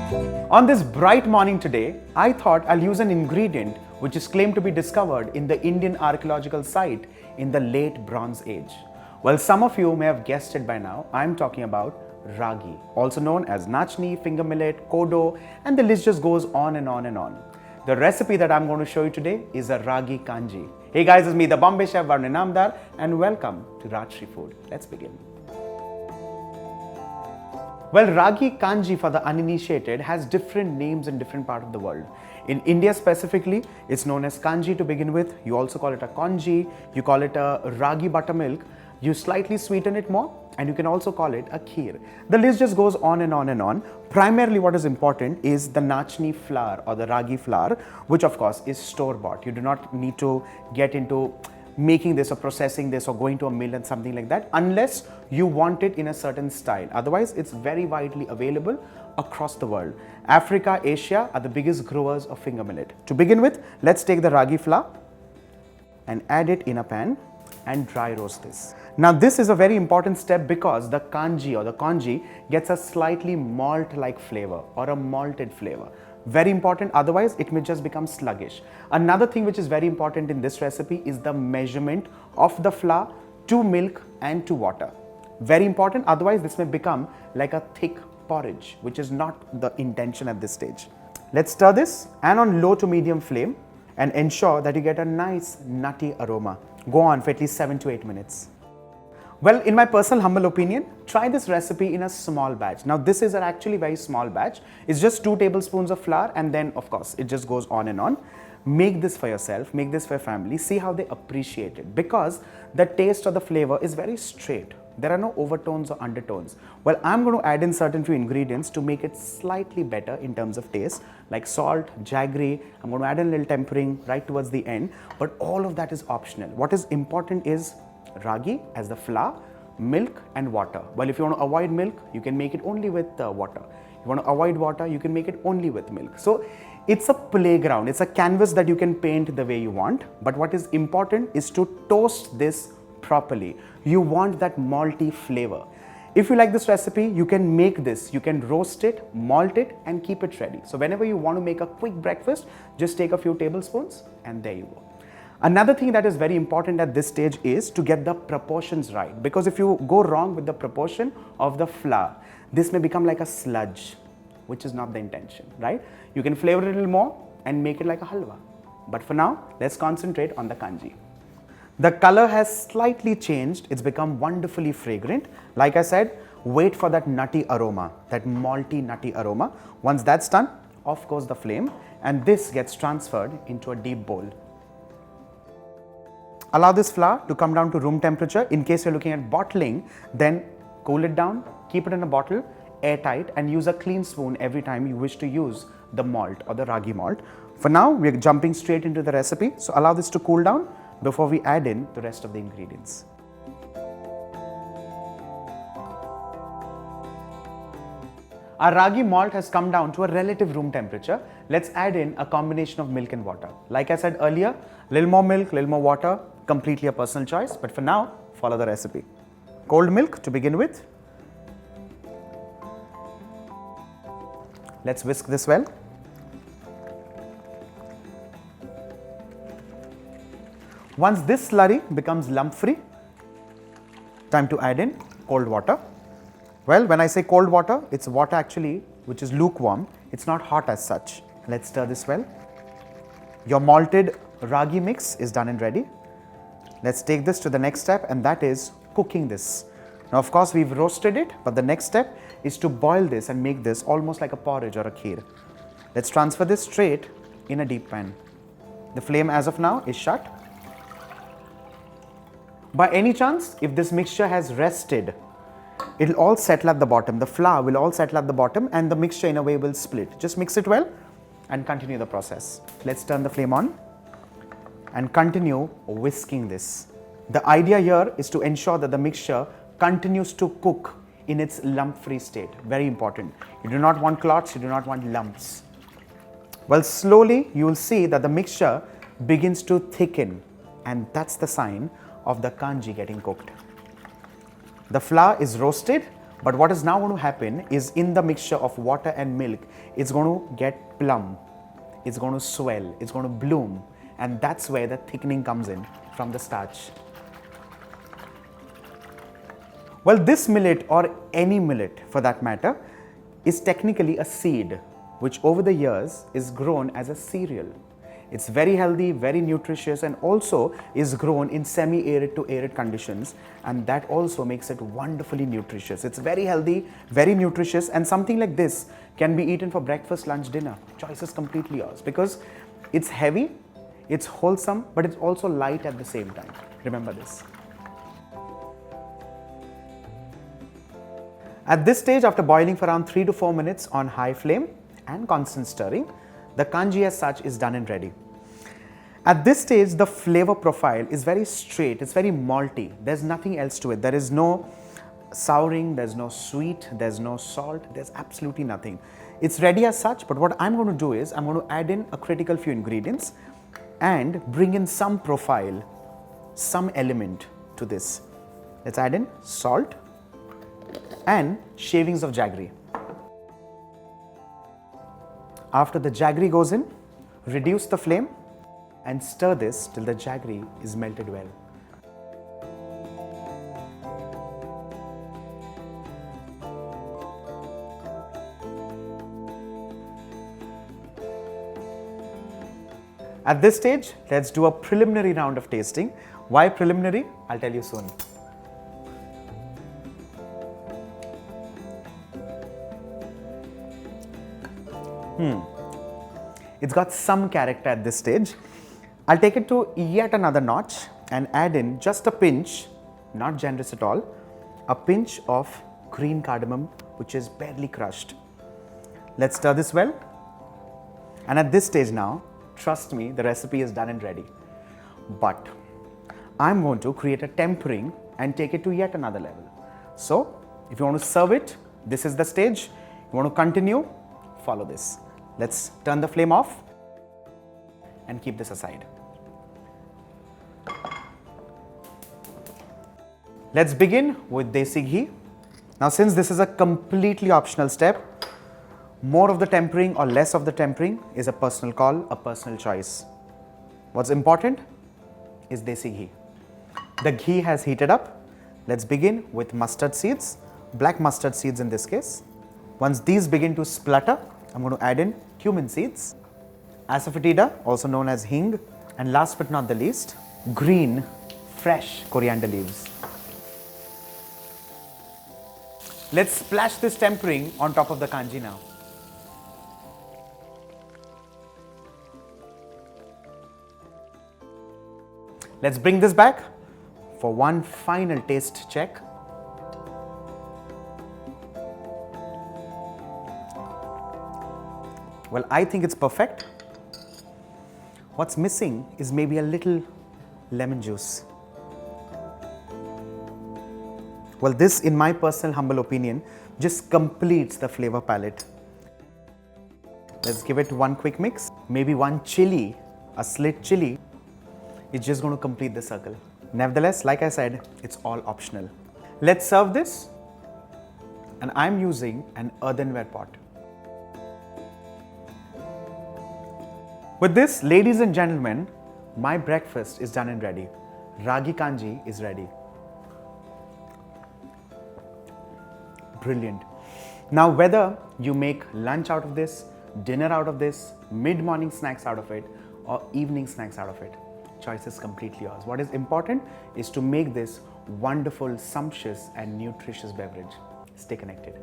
On this bright morning today, I thought I'll use an ingredient which is claimed to be discovered in the Indian archaeological site in the late Bronze Age. Well, some of you may have guessed it by now. I'm talking about ragi, also known as Nachni, finger millet, kodo, and the list just goes on and on and on. The recipe that I'm going to show you today is a Ragi Kanji. Hey guys, it's me, the Bombay Chef Varun Inamdar, and welcome to Rajshri Food. Let's begin. Well, Ragi Kanji for the uninitiated has different names in different parts of the world. In India specifically, it's known as Kanji to begin with. You also call it a Kanji, you call it a Ragi buttermilk, you slightly sweeten it more, and you can also call it a kheer. The list just goes on and on and on. Primarily what is important is the Nachni flour or the Ragi flour, which of course is store-bought. You do not need to get into making this or processing this or going to a mill and something like that unless you want it in a certain style. Otherwise, it's very widely available across the world. Africa, Asia are the biggest growers of finger millet. To begin with, let's take the Ragi flour and add it in a pan and dry roast this. Now this is a very important step because the kanji or the congee gets a slightly malt-like flavor or a malted flavor. Very important, otherwise it may just become sluggish. Another thing which is very important in this recipe is the measurement of the flour to milk and to water. Very important, otherwise this may become like a thick porridge, which is not the intention at this stage. Let's stir this and on low to medium flame and ensure that you get a nice nutty aroma. Go on for at least 7 to 8 minutes. Well, in my personal humble opinion, try this recipe in a small batch. Now this is an actually very small batch. It's just 2 tablespoons of flour and then of course it just goes on and on. Make this for yourself, make this for your family, see how they appreciate it because the taste or the flavor is very straight. There are no overtones or undertones. Well, I'm going to add in certain few ingredients to make it slightly better in terms of taste like salt, jaggery. I'm going to add in a little tempering right towards the end, but all of that is optional. What is important is ragi as the flour, milk and water. Well, if you want to avoid milk, you can make it only with water. If you want to avoid water, you can make it only with milk. So it's a playground, it's a canvas that you can paint the way you want. But what is important is to toast this properly. You want that malty flavor. If you like this recipe, you can make this, you can roast it, malt it and keep it ready. So whenever you want to make a quick breakfast, just take a few tablespoons and there you go. Another thing that is very important at this stage is to get the proportions right, because if you go wrong with the proportion of the flour, this may become like a sludge, which is not the intention, right? You can flavor it a little more and make it like a halwa. But for now, let's concentrate on the kanji. The color has slightly changed. It's become wonderfully fragrant. Like I said, wait for that nutty aroma, that malty nutty aroma. Once that's done, off goes the flame and this gets transferred into a deep bowl. Allow this flour to come down to room temperature. In case you're looking at bottling, then cool it down, keep it in a bottle, airtight, and use a clean spoon every time you wish to use the malt or the ragi malt. For now, we're jumping straight into the recipe. So allow this to cool down before we add in the rest of the ingredients. Our ragi malt has come down to a relative room temperature. Let's add in a combination of milk and water. Like I said earlier, little more milk, little more water, completely a personal choice. But for now, follow the recipe. Cold milk to begin with. Let's whisk this well. Once this slurry becomes lump-free, time to add in cold water. Well, when I say cold water, it's water actually which is lukewarm. It's not hot as such. Let's stir this well. Your malted ragi mix is done and ready. Let's take this to the next step and that is cooking this. Now, of course, we've roasted it, but the next step is to boil this and make this almost like a porridge or a kheer. Let's transfer this straight in a deep pan. The flame as of now is shut. By any chance, if this mixture has rested, it'll all settle at the bottom. The flour will all settle at the bottom and the mixture in a way will split. Just mix it well and continue the process. Let's turn the flame on and continue whisking this. The idea here is to ensure that the mixture continues to cook in its lump-free state. Very important. You do not want clots, you do not want lumps. Well, slowly you will see that the mixture begins to thicken and that's the sign of the kanji getting cooked. The flour is roasted, But what is now going to happen is in the mixture of water and milk, it's going to get plump, it's going to swell, it's going to bloom, and that's where the thickening comes in from the starch. Well, this millet, or any millet for that matter, is technically a seed which over the years is grown as a cereal. It's very healthy, very nutritious, and also is grown in semi-arid to arid conditions, and that also makes it wonderfully nutritious. It's very healthy, very nutritious, and something like this can be eaten for breakfast, lunch, dinner. Choice is completely yours because it's heavy, it's wholesome, but it's also light at the same time. Remember this. At this stage, after boiling for around 3 to 4 minutes on high flame and constant stirring, the kanji as such is done and ready. At this stage, the flavor profile is very straight, it's very malty. There's nothing else to it. There is no souring, there's no sweet, there's no salt, there's absolutely nothing. It's ready as such, but what I'm going to do is I'm going to add in a critical few ingredients and bring in some profile, some element to this. Let's add in salt and shavings of jaggery. After the jaggery goes in, reduce the flame and stir this till the jaggery is melted well. At this stage, let's do a preliminary round of tasting. Why preliminary? I'll tell you soon. It's got some character at this stage. I'll take it to yet another notch and add in just a pinch, not generous at all, a pinch of green cardamom, which is barely crushed. Let's stir this well. And at this stage now, trust me, the recipe is done and ready. But I'm going to create a tempering and take it to yet another level. So, if you want to serve it, this is the stage. You want to continue, follow this. Let's turn the flame off and keep this aside. Let's begin with desi ghee. Now, since this is a completely optional step, more of the tempering or less of the tempering is a personal call, a personal choice. What's important is desi ghee. The ghee has heated up. Let's begin with mustard seeds, black mustard seeds in this case. Once these begin to splutter, I'm going to add in cumin seeds, asafoetida, also known as hing, and last but not the least, green, fresh coriander leaves. Let's splash this tempering on top of the kanji now. Let's bring this back for one final taste check. Well, I think it's perfect. What's missing is maybe a little lemon juice. Well, this, in my personal humble opinion, just completes the flavor palette. Let's give it one quick mix. Maybe one chili, a slit chili. It's just going to complete the circle. Nevertheless, like I said, it's all optional. Let's serve this. And I'm using an earthenware pot. With this, ladies and gentlemen, my breakfast is done and ready. Ragi Kanji is ready. Brilliant. Now, whether you make lunch out of this, dinner out of this, mid-morning snacks out of it, or evening snacks out of it, choice is completely yours. What is important is to make this wonderful, sumptuous, and nutritious beverage. Stay connected.